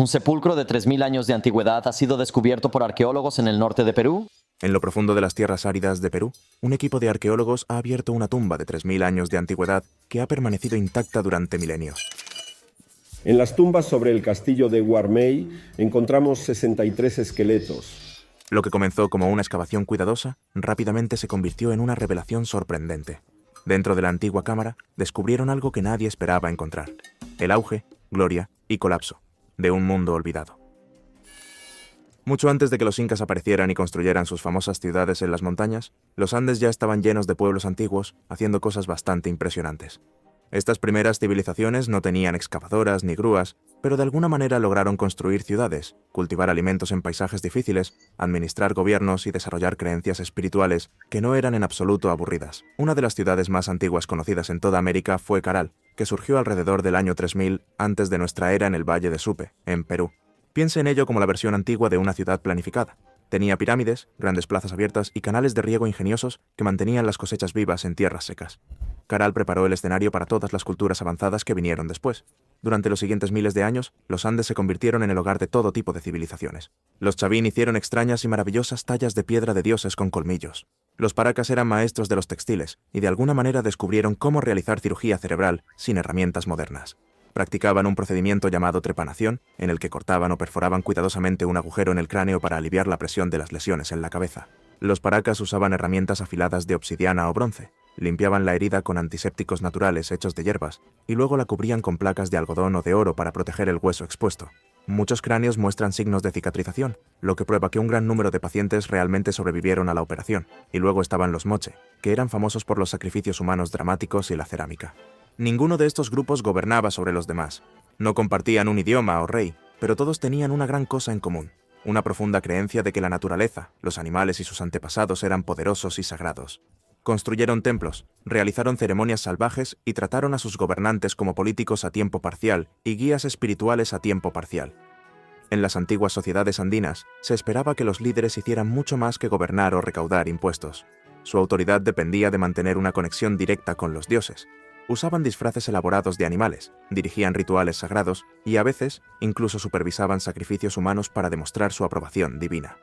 Un sepulcro de 3000 años de antigüedad ha sido descubierto por arqueólogos en el norte de Perú. En lo profundo de las tierras áridas de Perú, un equipo de arqueólogos ha abierto una tumba de 3000 años de antigüedad que ha permanecido intacta durante milenios. En las tumbas sobre el castillo de Guarmey encontramos 63 esqueletos. Lo que comenzó como una excavación cuidadosa, rápidamente se convirtió en una revelación sorprendente. Dentro de la antigua cámara, descubrieron algo que nadie esperaba encontrar: el auge, gloria y colapso de un mundo olvidado. Mucho antes de que los incas aparecieran y construyeran sus famosas ciudades en las montañas, los Andes ya estaban llenos de pueblos antiguos, haciendo cosas bastante impresionantes. Estas primeras civilizaciones no tenían excavadoras ni grúas, pero de alguna manera lograron construir ciudades, cultivar alimentos en paisajes difíciles, administrar gobiernos y desarrollar creencias espirituales que no eran en absoluto aburridas. Una de las ciudades más antiguas conocidas en toda América fue Caral, que surgió alrededor del año 3000 antes de nuestra era en el Valle de Supe, en Perú. Piense en ello como la versión antigua de una ciudad planificada. Tenía pirámides, grandes plazas abiertas y canales de riego ingeniosos que mantenían las cosechas vivas en tierras secas. Caral preparó el escenario para todas las culturas avanzadas que vinieron después. Durante los siguientes miles de años, los Andes se convirtieron en el hogar de todo tipo de civilizaciones. Los Chavín hicieron extrañas y maravillosas tallas de piedra de dioses con colmillos. Los Paracas eran maestros de los textiles y de alguna manera descubrieron cómo realizar cirugía cerebral sin herramientas modernas. Practicaban un procedimiento llamado trepanación, en el que cortaban o perforaban cuidadosamente un agujero en el cráneo para aliviar la presión de las lesiones en la cabeza. Los Paracas usaban herramientas afiladas de obsidiana o bronce, limpiaban la herida con antisépticos naturales hechos de hierbas, y luego la cubrían con placas de algodón o de oro para proteger el hueso expuesto. Muchos cráneos muestran signos de cicatrización, lo que prueba que un gran número de pacientes realmente sobrevivieron a la operación. Y luego estaban los Moche, que eran famosos por los sacrificios humanos dramáticos y la cerámica. Ninguno de estos grupos gobernaba sobre los demás. No compartían un idioma o rey, pero todos tenían una gran cosa en común: una profunda creencia de que la naturaleza, los animales y sus antepasados eran poderosos y sagrados. Construyeron templos, realizaron ceremonias salvajes y trataron a sus gobernantes como políticos a tiempo parcial y guías espirituales a tiempo parcial. En las antiguas sociedades andinas, se esperaba que los líderes hicieran mucho más que gobernar o recaudar impuestos. Su autoridad dependía de mantener una conexión directa con los dioses. Usaban disfraces elaborados de animales, dirigían rituales sagrados y a veces incluso supervisaban sacrificios humanos para demostrar su aprobación divina.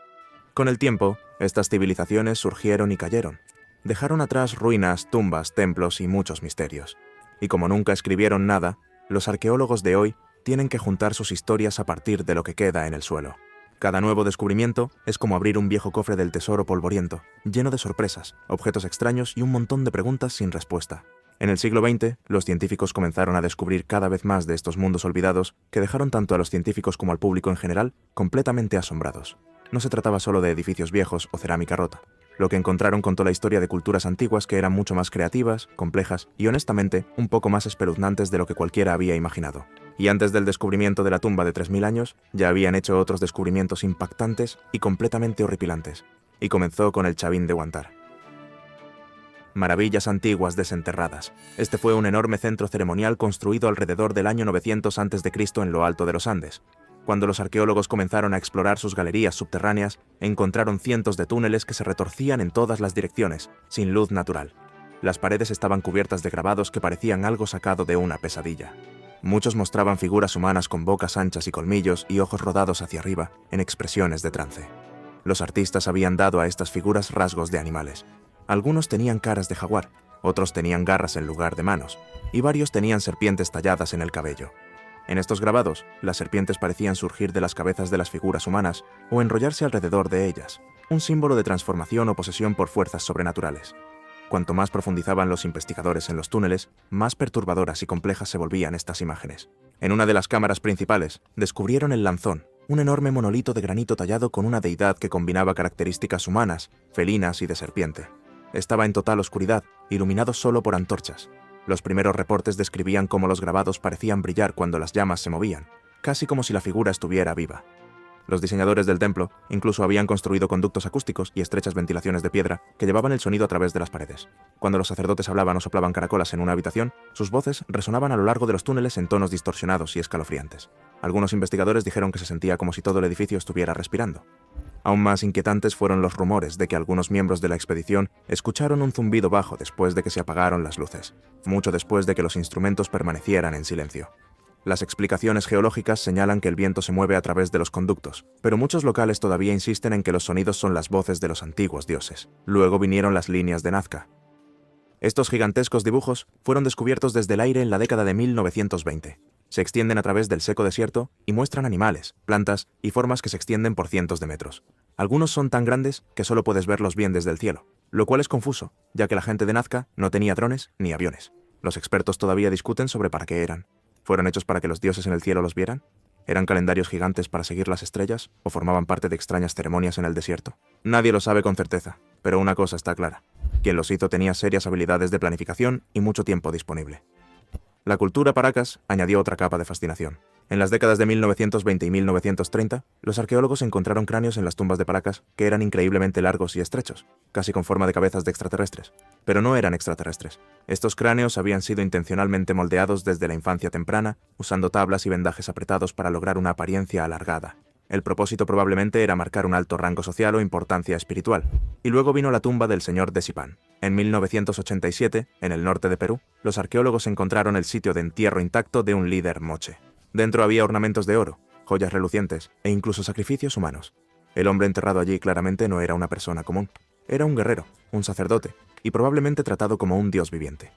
Con el tiempo, estas civilizaciones surgieron y cayeron. Dejaron atrás ruinas, tumbas, templos y muchos misterios. Y como nunca escribieron nada, los arqueólogos de hoy tienen que juntar sus historias a partir de lo que queda en el suelo. Cada nuevo descubrimiento es como abrir un viejo cofre del tesoro polvoriento, lleno de sorpresas, objetos extraños y un montón de preguntas sin respuesta. En el siglo XX, los científicos comenzaron a descubrir cada vez más de estos mundos olvidados que dejaron tanto a los científicos como al público en general completamente asombrados. No se trataba solo de edificios viejos o cerámica rota. Lo que encontraron contó la historia de culturas antiguas que eran mucho más creativas, complejas y, honestamente, un poco más espeluznantes de lo que cualquiera había imaginado. Y antes del descubrimiento de la tumba de 3000 años, ya habían hecho otros descubrimientos impactantes y completamente horripilantes. Y comenzó con el Chavín de Huántar. Maravillas antiguas desenterradas. Este fue un enorme centro ceremonial construido alrededor del año 900 a.C. en lo alto de los Andes. Cuando los arqueólogos comenzaron a explorar sus galerías subterráneas, encontraron cientos de túneles que se retorcían en todas las direcciones, sin luz natural. Las paredes estaban cubiertas de grabados que parecían algo sacado de una pesadilla. Muchos mostraban figuras humanas con bocas anchas y colmillos y ojos rodados hacia arriba, en expresiones de trance. Los artistas habían dado a estas figuras rasgos de animales. Algunos tenían caras de jaguar, otros tenían garras en lugar de manos, y varios tenían serpientes talladas en el cabello. En estos grabados, las serpientes parecían surgir de las cabezas de las figuras humanas o enrollarse alrededor de ellas, un símbolo de transformación o posesión por fuerzas sobrenaturales. Cuanto más profundizaban los investigadores en los túneles, más perturbadoras y complejas se volvían estas imágenes. En una de las cámaras principales, descubrieron el Lanzón, un enorme monolito de granito tallado con una deidad que combinaba características humanas, felinas y de serpiente. Estaba en total oscuridad, iluminado solo por antorchas. Los primeros reportes describían cómo los grabados parecían brillar cuando las llamas se movían, casi como si la figura estuviera viva. Los diseñadores del templo incluso habían construido conductos acústicos y estrechas ventilaciones de piedra que llevaban el sonido a través de las paredes. Cuando los sacerdotes hablaban o soplaban caracolas en una habitación, sus voces resonaban a lo largo de los túneles en tonos distorsionados y escalofriantes. Algunos investigadores dijeron que se sentía como si todo el edificio estuviera respirando. Aún más inquietantes fueron los rumores de que algunos miembros de la expedición escucharon un zumbido bajo después de que se apagaron las luces, mucho después de que los instrumentos permanecieran en silencio. Las explicaciones geológicas señalan que el viento se mueve a través de los conductos, pero muchos locales todavía insisten en que los sonidos son las voces de los antiguos dioses. Luego vinieron las líneas de Nazca. Estos gigantescos dibujos fueron descubiertos desde el aire en la década de 1920. Se extienden a través del seco desierto y muestran animales, plantas y formas que se extienden por cientos de metros. Algunos son tan grandes que solo puedes verlos bien desde el cielo, lo cual es confuso, ya que la gente de Nazca no tenía drones ni aviones. Los expertos todavía discuten sobre para qué eran. ¿Fueron hechos para que los dioses en el cielo los vieran? ¿Eran calendarios gigantes para seguir las estrellas o formaban parte de extrañas ceremonias en el desierto? Nadie lo sabe con certeza, pero una cosa está clara. Quien los hizo tenía serias habilidades de planificación y mucho tiempo disponible. La cultura Paracas añadió otra capa de fascinación. En las décadas de 1920 y 1930, los arqueólogos encontraron cráneos en las tumbas de Paracas que eran increíblemente largos y estrechos, casi con forma de cabezas de extraterrestres. Pero no eran extraterrestres. Estos cráneos habían sido intencionalmente moldeados desde la infancia temprana, usando tablas y vendajes apretados para lograr una apariencia alargada. El propósito probablemente era marcar un alto rango social o importancia espiritual. Y luego vino la tumba del señor de Zipán. En 1987, en el norte de Perú, los arqueólogos encontraron el sitio de entierro intacto de un líder moche. Dentro había ornamentos de oro, joyas relucientes e incluso sacrificios humanos. El hombre enterrado allí claramente no era una persona común. Era un guerrero, un sacerdote, y probablemente tratado como un dios viviente.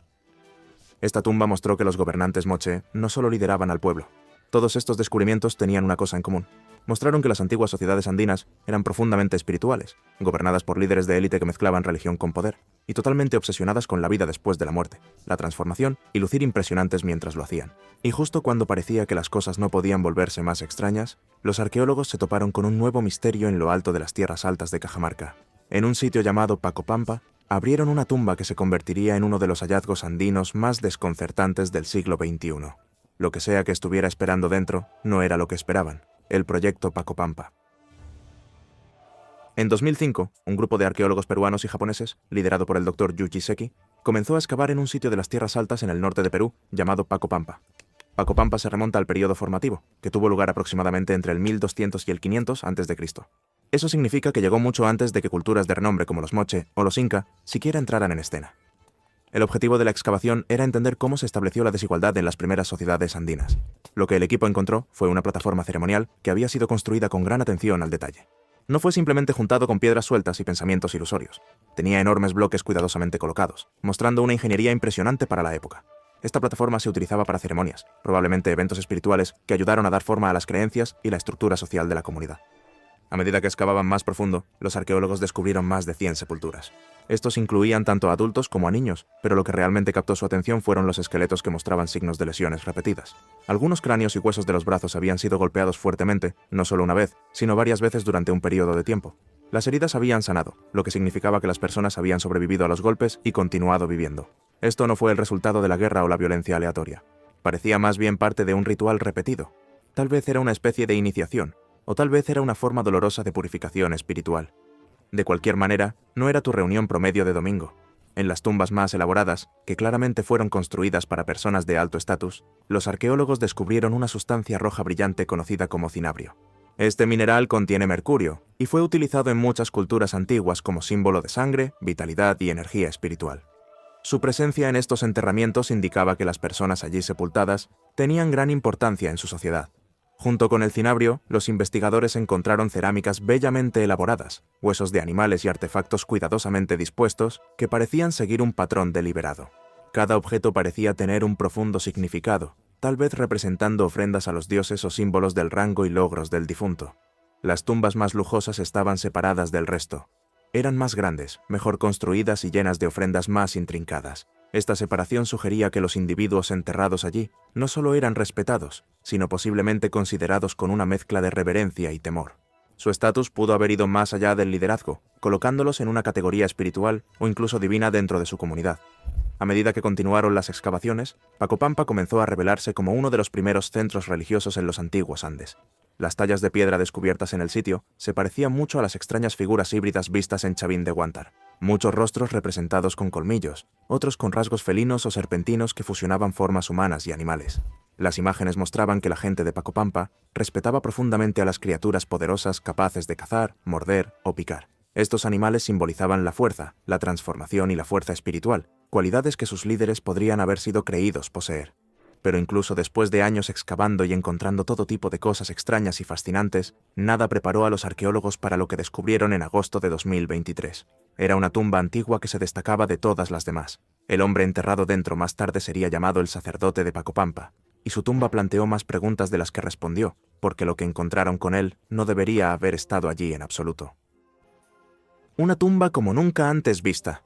Esta tumba mostró que los gobernantes moche no solo lideraban al pueblo. Todos estos descubrimientos tenían una cosa en común. Mostraron que las antiguas sociedades andinas eran profundamente espirituales, gobernadas por líderes de élite que mezclaban religión con poder, y totalmente obsesionadas con la vida después de la muerte, la transformación y lucir impresionantes mientras lo hacían. Y justo cuando parecía que las cosas no podían volverse más extrañas, los arqueólogos se toparon con un nuevo misterio en lo alto de las tierras altas de Cajamarca. En un sitio llamado Pacopampa, abrieron una tumba que se convertiría en uno de los hallazgos andinos más desconcertantes del siglo XXI. Lo que sea que estuviera esperando dentro no era lo que esperaban. El proyecto Pacopampa. En 2005, un grupo de arqueólogos peruanos y japoneses, liderado por el Dr. Yuji Seki, comenzó a excavar en un sitio de las tierras altas en el norte de Perú, llamado Pacopampa. Pacopampa se remonta al periodo formativo, que tuvo lugar aproximadamente entre el 1200 y el 500 a.C. Eso significa que llegó mucho antes de que culturas de renombre como los moche o los inca siquiera entraran en escena. El objetivo de la excavación era entender cómo se estableció la desigualdad en las primeras sociedades andinas. Lo que el equipo encontró fue una plataforma ceremonial que había sido construida con gran atención al detalle. No fue simplemente juntado con piedras sueltas y pensamientos ilusorios. Tenía enormes bloques cuidadosamente colocados, mostrando una ingeniería impresionante para la época. Esta plataforma se utilizaba para ceremonias, probablemente eventos espirituales que ayudaron a dar forma a las creencias y la estructura social de la comunidad. A medida que excavaban más profundo, los arqueólogos descubrieron más de 100 sepulturas. Estos incluían tanto a adultos como a niños, pero lo que realmente captó su atención fueron los esqueletos que mostraban signos de lesiones repetidas. Algunos cráneos y huesos de los brazos habían sido golpeados fuertemente, no solo una vez, sino varias veces durante un periodo de tiempo. Las heridas habían sanado, lo que significaba que las personas habían sobrevivido a los golpes y continuado viviendo. Esto no fue el resultado de la guerra o la violencia aleatoria. Parecía más bien parte de un ritual repetido. Tal vez era una especie de iniciación, o tal vez era una forma dolorosa de purificación espiritual. De cualquier manera, no era tu reunión promedio de domingo. En las tumbas más elaboradas, que claramente fueron construidas para personas de alto estatus, los arqueólogos descubrieron una sustancia roja brillante conocida como cinabrio. Este mineral contiene mercurio, y fue utilizado en muchas culturas antiguas como símbolo de sangre, vitalidad y energía espiritual. Su presencia en estos enterramientos indicaba que las personas allí sepultadas tenían gran importancia en su sociedad. Junto con el cinabrio, los investigadores encontraron cerámicas bellamente elaboradas, huesos de animales y artefactos cuidadosamente dispuestos que parecían seguir un patrón deliberado. Cada objeto parecía tener un profundo significado, tal vez representando ofrendas a los dioses o símbolos del rango y logros del difunto. Las tumbas más lujosas estaban separadas del resto. Eran más grandes, mejor construidas y llenas de ofrendas más intrincadas. Esta separación sugería que los individuos enterrados allí no solo eran respetados, sino posiblemente considerados con una mezcla de reverencia y temor. Su estatus pudo haber ido más allá del liderazgo, colocándolos en una categoría espiritual o incluso divina dentro de su comunidad. A medida que continuaron las excavaciones, Pacopampa comenzó a revelarse como uno de los primeros centros religiosos en los antiguos Andes. Las tallas de piedra descubiertas en el sitio se parecían mucho a las extrañas figuras híbridas vistas en Chavín de Huántar. Muchos rostros representados con colmillos, otros con rasgos felinos o serpentinos que fusionaban formas humanas y animales. Las imágenes mostraban que la gente de Pacopampa respetaba profundamente a las criaturas poderosas capaces de cazar, morder o picar. Estos animales simbolizaban la fuerza, la transformación y la fuerza espiritual, cualidades que sus líderes podrían haber sido creídos poseer. Pero incluso después de años excavando y encontrando todo tipo de cosas extrañas y fascinantes, nada preparó a los arqueólogos para lo que descubrieron en agosto de 2023. Era una tumba antigua que se destacaba de todas las demás. El hombre enterrado dentro más tarde sería llamado el sacerdote de Pacopampa, y su tumba planteó más preguntas de las que respondió, porque lo que encontraron con él no debería haber estado allí en absoluto. Una tumba como nunca antes vista.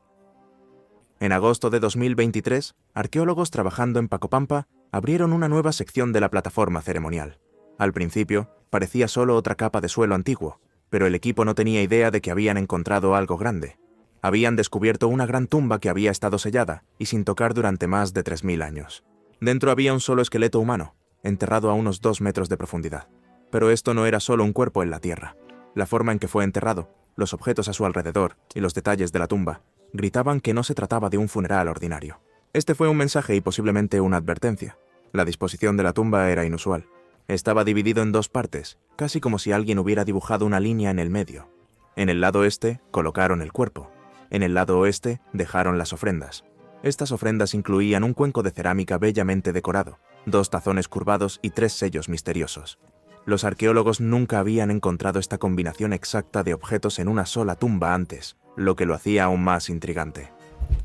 En agosto de 2023, arqueólogos trabajando en Pacopampa abrieron una nueva sección de la plataforma ceremonial. Al principio, parecía solo otra capa de suelo antiguo, pero el equipo no tenía idea de que habían encontrado algo grande. Habían descubierto una gran tumba que había estado sellada y sin tocar durante más de 3000 años. Dentro había un solo esqueleto humano, enterrado a unos 2 metros de profundidad. Pero esto no era solo un cuerpo en la tierra. La forma en que fue enterrado, los objetos a su alrededor y los detalles de la tumba gritaban que no se trataba de un funeral ordinario. Este fue un mensaje y posiblemente una advertencia. La disposición de la tumba era inusual. Estaba dividido en 2 partes, casi como si alguien hubiera dibujado una línea en el medio. En el lado este colocaron el cuerpo. En el lado oeste dejaron las ofrendas. Estas ofrendas incluían un cuenco de cerámica bellamente decorado, 2 tazones curvados y 3 sellos misteriosos. Los arqueólogos nunca habían encontrado esta combinación exacta de objetos en una sola tumba antes, lo que lo hacía aún más intrigante.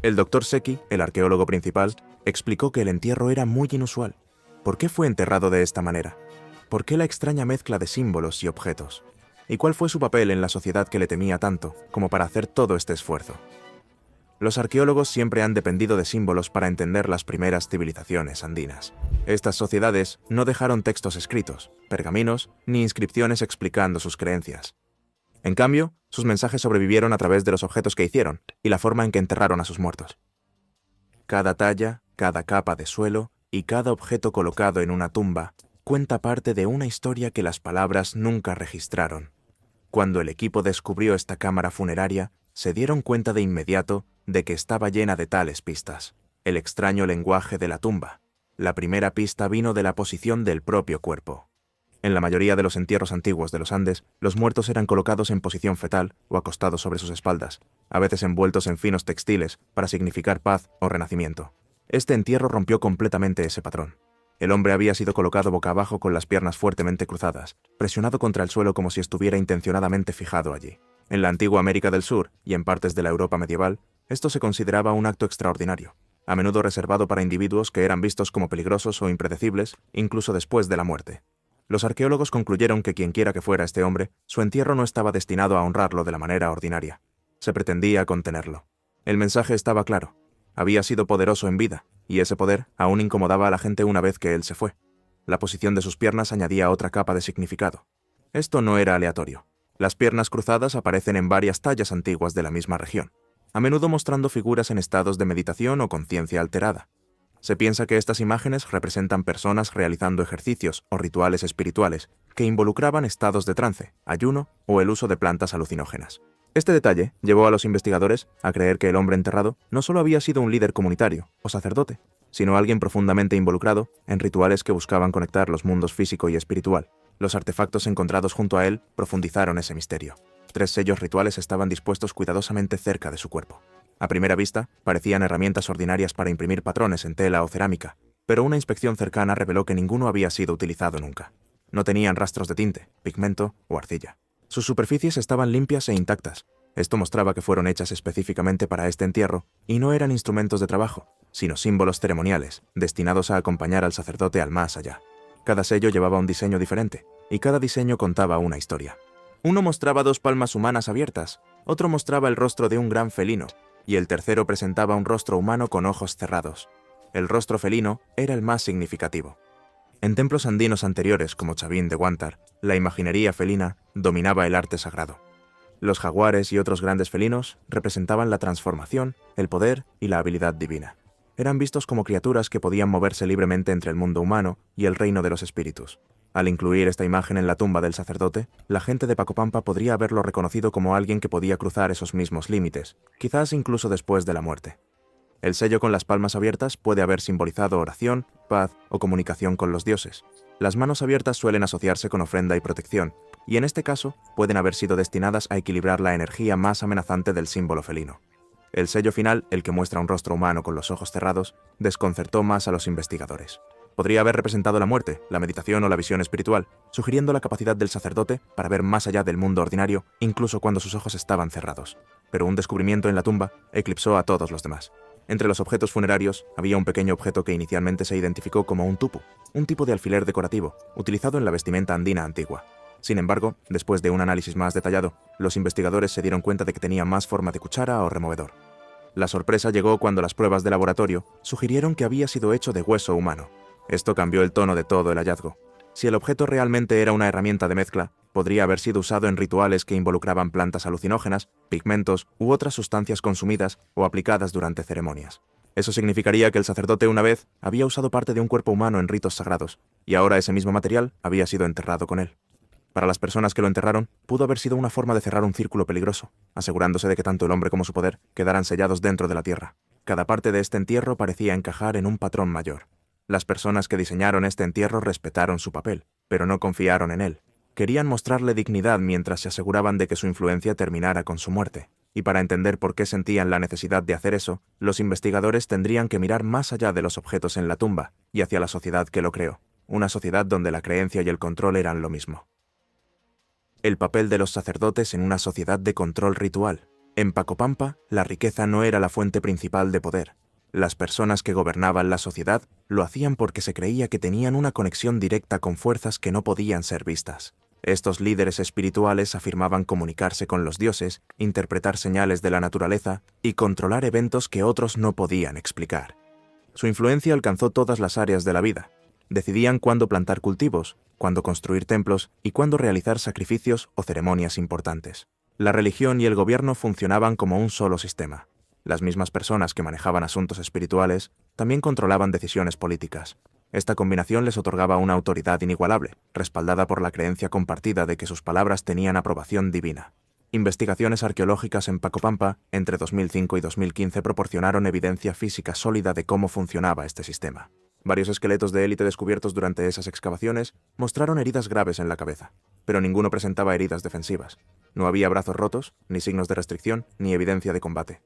El Dr. Secchi, el arqueólogo principal, explicó que el entierro era muy inusual. ¿Por qué fue enterrado de esta manera? ¿Por qué la extraña mezcla de símbolos y objetos? ¿Y cuál fue su papel en la sociedad que le temía tanto como para hacer todo este esfuerzo? Los arqueólogos siempre han dependido de símbolos para entender las primeras civilizaciones andinas. Estas sociedades no dejaron textos escritos, pergaminos, ni inscripciones explicando sus creencias. En cambio, sus mensajes sobrevivieron a través de los objetos que hicieron y la forma en que enterraron a sus muertos. Cada talla, cada capa de suelo y cada objeto colocado en una tumba cuenta parte de una historia que las palabras nunca registraron. Cuando el equipo descubrió esta cámara funeraria, se dieron cuenta de inmediato de que estaba llena de tales pistas. El extraño lenguaje de la tumba. La primera pista vino de la posición del propio cuerpo. En la mayoría de los entierros antiguos de los Andes, los muertos eran colocados en posición fetal o acostados sobre sus espaldas, a veces envueltos en finos textiles para significar paz o renacimiento. Este entierro rompió completamente ese patrón. El hombre había sido colocado boca abajo con las piernas fuertemente cruzadas, presionado contra el suelo como si estuviera intencionadamente fijado allí. En la antigua América del Sur y en partes de la Europa medieval, esto se consideraba un acto extraordinario, a menudo reservado para individuos que eran vistos como peligrosos o impredecibles, incluso después de la muerte. Los arqueólogos concluyeron que quienquiera que fuera este hombre, su entierro no estaba destinado a honrarlo de la manera ordinaria. Se pretendía contenerlo. El mensaje estaba claro. Había sido poderoso en vida, y ese poder aún incomodaba a la gente una vez que él se fue. La posición de sus piernas añadía otra capa de significado. Esto no era aleatorio. Las piernas cruzadas aparecen en varias tallas antiguas de la misma región, a menudo mostrando figuras en estados de meditación o conciencia alterada. Se piensa que estas imágenes representan personas realizando ejercicios o rituales espirituales que involucraban estados de trance, ayuno o el uso de plantas alucinógenas. Este detalle llevó a los investigadores a creer que el hombre enterrado no solo había sido un líder comunitario o sacerdote, sino alguien profundamente involucrado en rituales que buscaban conectar los mundos físico y espiritual. Los artefactos encontrados junto a él profundizaron ese misterio. 3 sellos rituales estaban dispuestos cuidadosamente cerca de su cuerpo. A primera vista, parecían herramientas ordinarias para imprimir patrones en tela o cerámica, pero una inspección cercana reveló que ninguno había sido utilizado nunca. No tenían rastros de tinte, pigmento o arcilla. Sus superficies estaban limpias e intactas. Esto mostraba que fueron hechas específicamente para este entierro y no eran instrumentos de trabajo, sino símbolos ceremoniales, destinados a acompañar al sacerdote al más allá. Cada sello llevaba un diseño diferente, y cada diseño contaba una historia. Uno mostraba 2 palmas humanas abiertas, otro mostraba el rostro de un gran felino, y el tercero presentaba un rostro humano con ojos cerrados. El rostro felino era el más significativo. En templos andinos anteriores, como Chavín de Huántar, la imaginería felina dominaba el arte sagrado. Los jaguares y otros grandes felinos representaban la transformación, el poder y la habilidad divina. Eran vistos como criaturas que podían moverse libremente entre el mundo humano y el reino de los espíritus. Al incluir esta imagen en la tumba del sacerdote, la gente de Pacopampa podría haberlo reconocido como alguien que podía cruzar esos mismos límites, quizás incluso después de la muerte. El sello con las palmas abiertas puede haber simbolizado oración, paz o comunicación con los dioses. Las manos abiertas suelen asociarse con ofrenda y protección, y en este caso pueden haber sido destinadas a equilibrar la energía más amenazante del símbolo felino. El sello final, el que muestra un rostro humano con los ojos cerrados, desconcertó más a los investigadores. Podría haber representado la muerte, la meditación o la visión espiritual, sugiriendo la capacidad del sacerdote para ver más allá del mundo ordinario, incluso cuando sus ojos estaban cerrados. Pero un descubrimiento en la tumba eclipsó a todos los demás. Entre los objetos funerarios había un pequeño objeto que inicialmente se identificó como un tupu, un tipo de alfiler decorativo, utilizado en la vestimenta andina antigua. Sin embargo, después de un análisis más detallado, los investigadores se dieron cuenta de que tenía más forma de cuchara o removedor. La sorpresa llegó cuando las pruebas de laboratorio sugirieron que había sido hecho de hueso humano. Esto cambió el tono de todo el hallazgo. Si el objeto realmente era una herramienta de mezcla, podría haber sido usado en rituales que involucraban plantas alucinógenas, pigmentos u otras sustancias consumidas o aplicadas durante ceremonias. Eso significaría que el sacerdote una vez había usado parte de un cuerpo humano en ritos sagrados, y ahora ese mismo material había sido enterrado con él. Para las personas que lo enterraron, pudo haber sido una forma de cerrar un círculo peligroso, asegurándose de que tanto el hombre como su poder quedaran sellados dentro de la tierra. Cada parte de este entierro parecía encajar en un patrón mayor. Las personas que diseñaron este entierro respetaron su papel, pero no confiaron en él. Querían mostrarle dignidad mientras se aseguraban de que su influencia terminara con su muerte. Y para entender por qué sentían la necesidad de hacer eso, los investigadores tendrían que mirar más allá de los objetos en la tumba y hacia la sociedad que lo creó, una sociedad donde la creencia y el control eran lo mismo. El papel de los sacerdotes en una sociedad de control ritual. En Pacopampa, la riqueza no era la fuente principal de poder. Las personas que gobernaban la sociedad lo hacían porque se creía que tenían una conexión directa con fuerzas que no podían ser vistas. Estos líderes espirituales afirmaban comunicarse con los dioses, interpretar señales de la naturaleza y controlar eventos que otros no podían explicar. Su influencia alcanzó todas las áreas de la vida. Decidían cuándo plantar cultivos, cuándo construir templos y cuándo realizar sacrificios o ceremonias importantes. La religión y el gobierno funcionaban como un solo sistema. Las mismas personas que manejaban asuntos espirituales también controlaban decisiones políticas. Esta combinación les otorgaba una autoridad inigualable, respaldada por la creencia compartida de que sus palabras tenían aprobación divina. Investigaciones arqueológicas en Pacopampa entre 2005 y 2015 proporcionaron evidencia física sólida de cómo funcionaba este sistema. Varios esqueletos de élite descubiertos durante esas excavaciones mostraron heridas graves en la cabeza, pero ninguno presentaba heridas defensivas. No había brazos rotos, ni signos de restricción, ni evidencia de combate.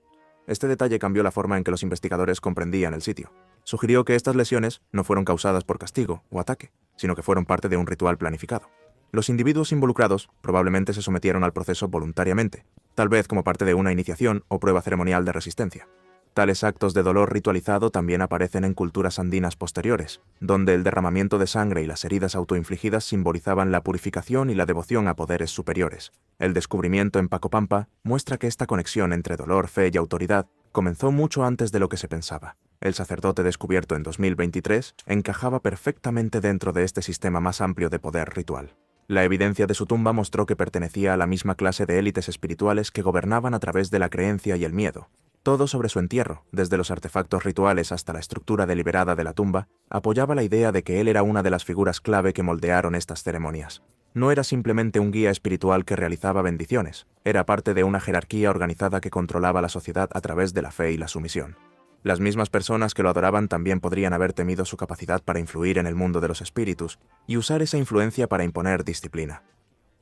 Este detalle cambió la forma en que los investigadores comprendían el sitio. Sugirió que estas lesiones no fueron causadas por castigo o ataque, sino que fueron parte de un ritual planificado. Los individuos involucrados probablemente se sometieron al proceso voluntariamente, tal vez como parte de una iniciación o prueba ceremonial de resistencia. Tales actos de dolor ritualizado también aparecen en culturas andinas posteriores, donde el derramamiento de sangre y las heridas autoinfligidas simbolizaban la purificación y la devoción a poderes superiores. El descubrimiento en Pacopampa muestra que esta conexión entre dolor, fe y autoridad comenzó mucho antes de lo que se pensaba. El sacerdote descubierto en 2023 encajaba perfectamente dentro de este sistema más amplio de poder ritual. La evidencia de su tumba mostró que pertenecía a la misma clase de élites espirituales que gobernaban a través de la creencia y el miedo. Todo sobre su entierro, desde los artefactos rituales hasta la estructura deliberada de la tumba, apoyaba la idea de que él era una de las figuras clave que moldearon estas ceremonias. No era simplemente un guía espiritual que realizaba bendiciones, era parte de una jerarquía organizada que controlaba la sociedad a través de la fe y la sumisión. Las mismas personas que lo adoraban también podrían haber temido su capacidad para influir en el mundo de los espíritus y usar esa influencia para imponer disciplina.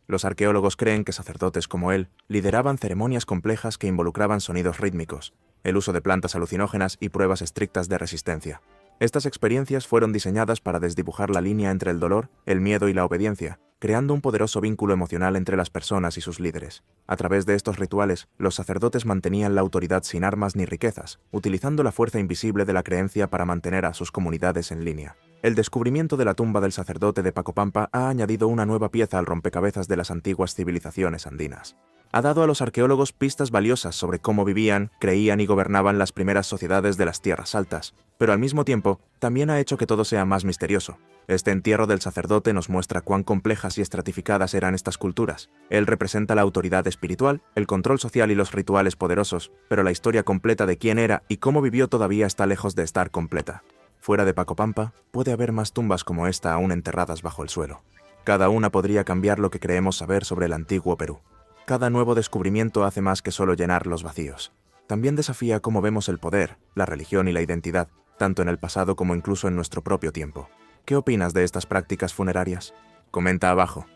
Los arqueólogos creen que sacerdotes como él lideraban ceremonias complejas que involucraban sonidos rítmicos, el uso de plantas alucinógenas y pruebas estrictas de resistencia. Estas experiencias fueron diseñadas para desdibujar la línea entre el dolor, el miedo y la obediencia, creando un poderoso vínculo emocional entre las personas y sus líderes. A través de estos rituales, los sacerdotes mantenían la autoridad sin armas ni riquezas, utilizando la fuerza invisible de la creencia para mantener a sus comunidades en línea. El descubrimiento de la tumba del sacerdote de Pacopampa ha añadido una nueva pieza al rompecabezas de las antiguas civilizaciones andinas. Ha dado a los arqueólogos pistas valiosas sobre cómo vivían, creían y gobernaban las primeras sociedades de las tierras altas, pero al mismo tiempo también ha hecho que todo sea más misterioso. Este entierro del sacerdote nos muestra cuán complejas y estratificadas eran estas culturas. Él representa la autoridad espiritual, el control social y los rituales poderosos, pero la historia completa de quién era y cómo vivió todavía está lejos de estar completa. Fuera de Pacopampa, puede haber más tumbas como esta aún enterradas bajo el suelo. Cada una podría cambiar lo que creemos saber sobre el antiguo Perú. Cada nuevo descubrimiento hace más que solo llenar los vacíos. También desafía cómo vemos el poder, la religión y la identidad, tanto en el pasado como incluso en nuestro propio tiempo. ¿Qué opinas de estas prácticas funerarias? Comenta abajo.